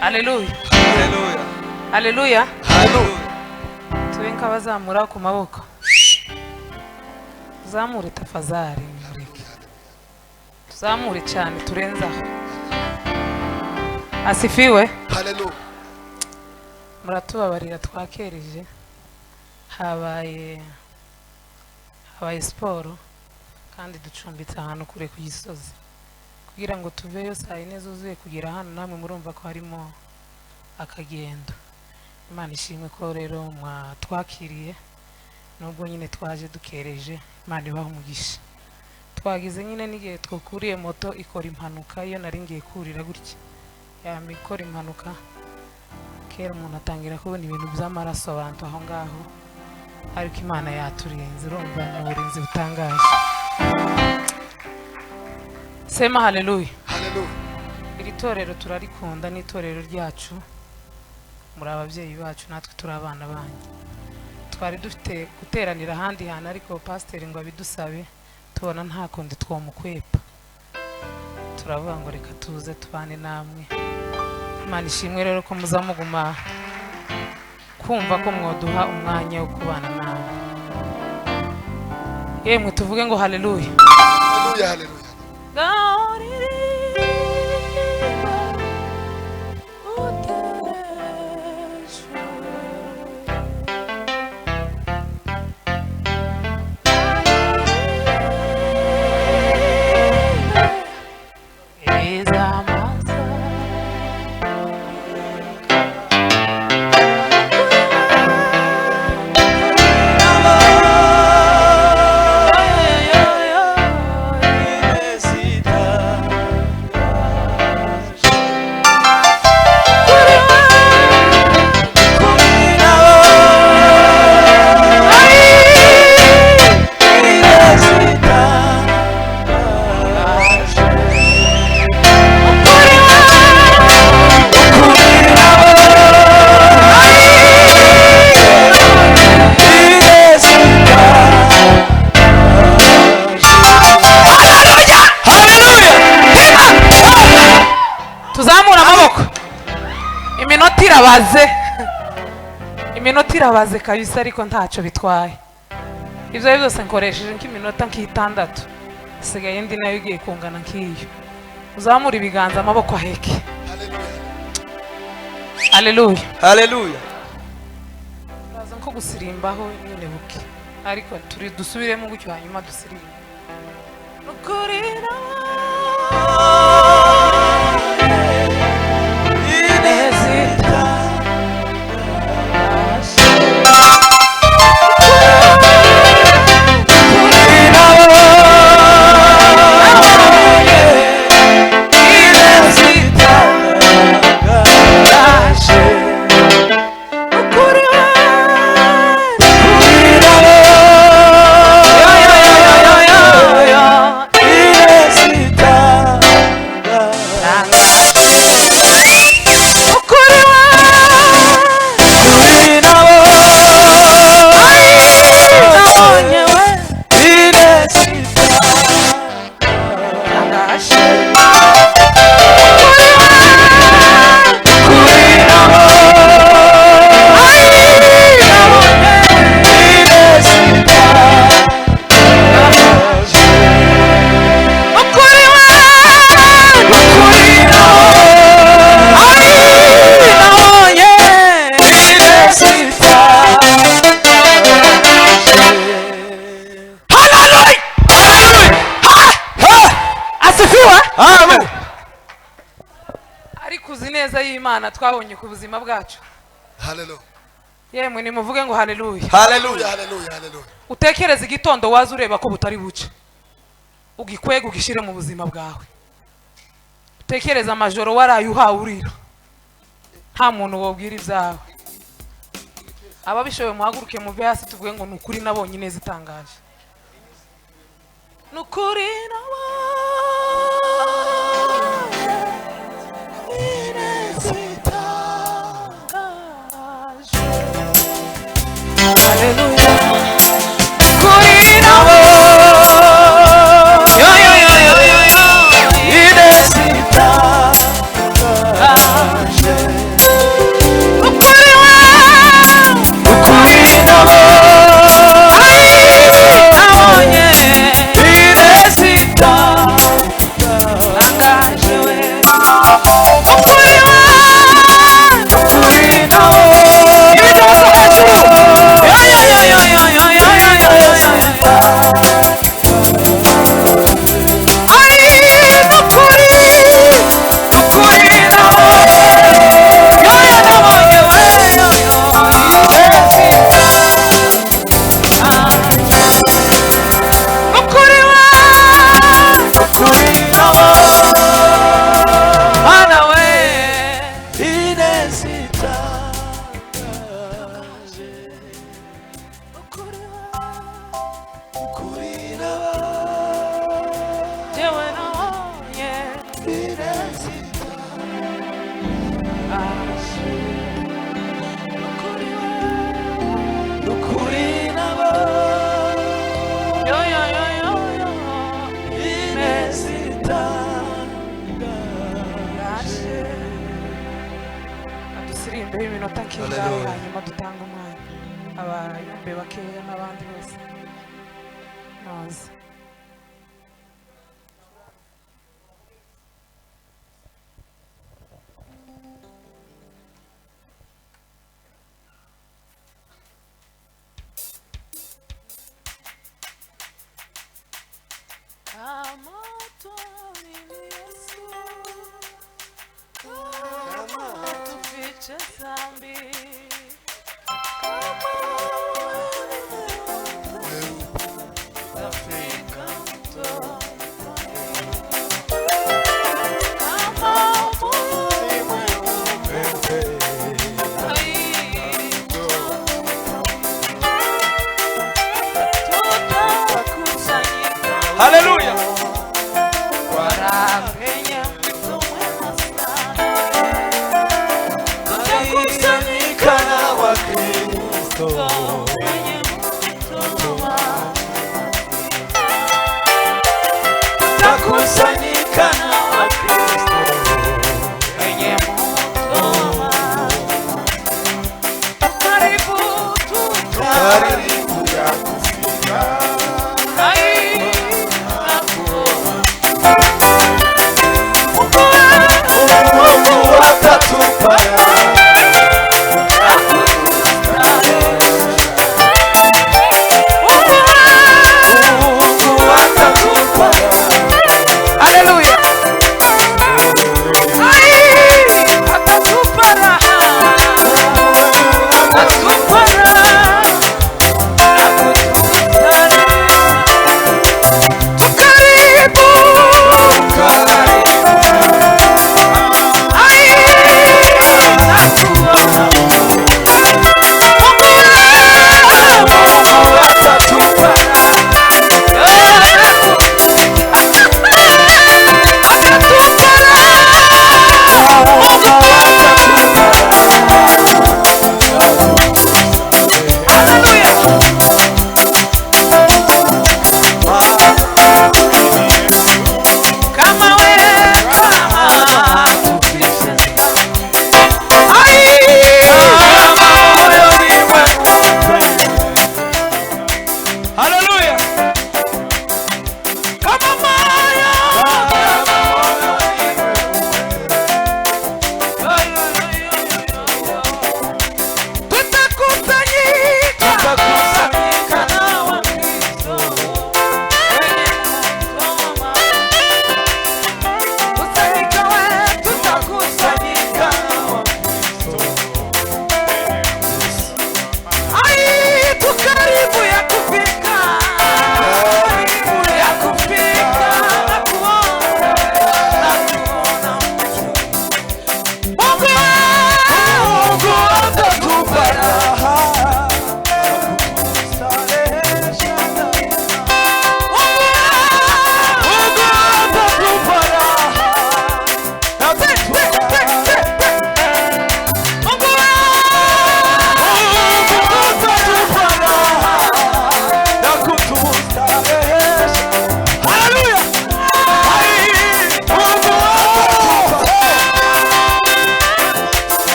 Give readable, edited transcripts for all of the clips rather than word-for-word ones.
Hallelujah. Hallelujah. Hallelujah. Hallelujah. Tuwenka bazamura ku maboko. Zamure tafazari mureke. Tuzamure cyane turenzaho. Asifiwe. Hallelujah. Muratubabarira twakereje. Habaye siporo kandi ducumbitse ahantu kure ku gisozi. Kugira ngo tuveyo saa 4 zuzuye kugera hano namwe murumva ko harimo akagendo. Imana ishimwe ko rero mwatwakiriye nubwo nyine twaje dukereje. Imana ibaho umugisha. Twagize nyine n'igihe twukuriye moto ikora impanuka iyo nari ngiye kurira gutya. Ikora impanuka kera umuntu atangira kubona ibintu by'amaraso abantu aho ngaho, ariko Imana yaturinze. Urumva n'uburinzi butangaje. Sema haleluya. Hallelujah. Iri torero turarikunda, ni itorero ryacu, muri ababyeyi bacu, natwe turi abana banyu. Twari dufite guteranira ahandi hantu ariko pasiteri ngo abidusabe, tubona nta kundi twomukwepa, turavuga ngo reka tuze tubane namwe. Imana ishimwe rero ko muzamuguma kumva ko mwoduha umwanya wo kubana nawe. Yemwe tuvuge ngo haleluya. Hallelujah. Hallelujah. Iminota irabaze kabisa ariko ntaco bitwaye. Ivyo byose nkoresheje nk'iminota nk'itandatu. Sigaye ndi nayo igiye kungana nk'iyo. Uzamura ibiganza amaboko aheke. Hallelujah. Hallelujah. Baza nko gusirimbaho nyine buke. Ariko turi dusubiremo gutyo hanyuma dusirimba. Nukuri Ineza bw'Imana twabonye ku buzima bwacu. Hallelujah. Yemwe nimuvuge ngo haleluya. Hallelujah. Hallelujah. Hallelujah. Utekereza igitondo waza ureba ko butari buce. Ugikwega ugishire mu buzima bwawe. Utekereza amajoro waraye uhawe urira. Nta muntu wobwira ibyawe. Ababishoboye muhaguruke mu hasi tuvuge ngo nukuri nabonye Ineza itangaje. Nukuri Ineza itangaje. Hallelujah. Nukuri nabonye Ineza itangaje. Hanyuma dutanga umwanya abayumbe bakeya n'abandi bose noza. Hallelujah.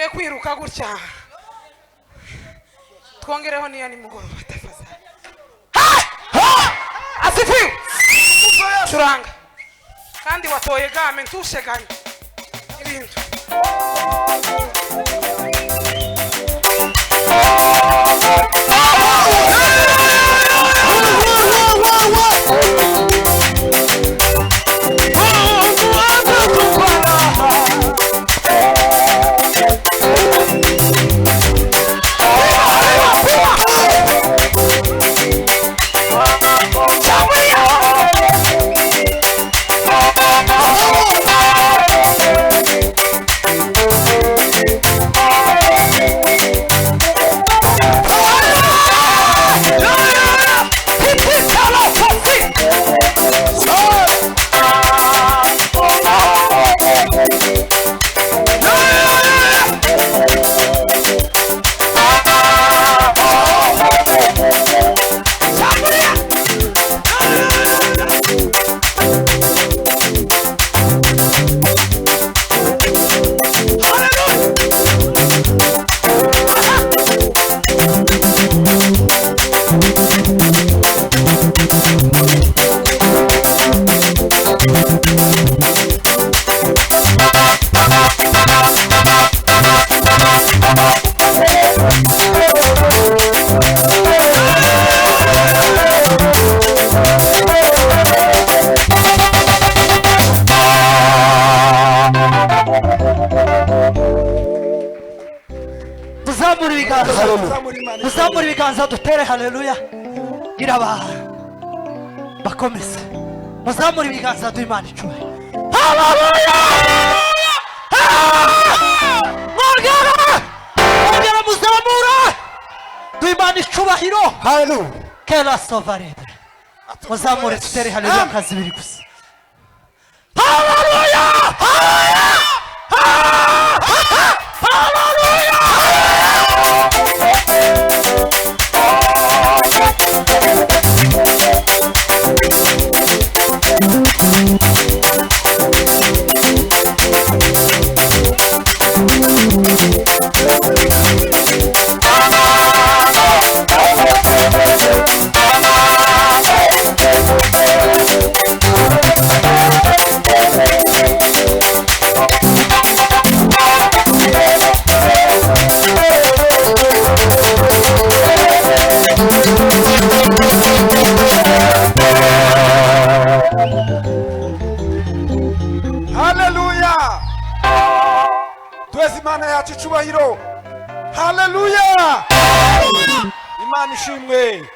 tugiye kwiruka gutya twongereho niyo nimugoroba tafadhali asifiwe curanga kandi watoye game ntusheganye ibintu Muzamuri biganza dutere haleluya giraba bakomeze muzamuri biganza duimana icumi haleluya mwongera muzamura duimana icubahiro Hallelujah. kera sovarede muzamure dutere haleluya kazi biri gusa haleluya Hallelujah. Tuwezi mana ya chichubahiro. Hallelujah. Imani shimwe.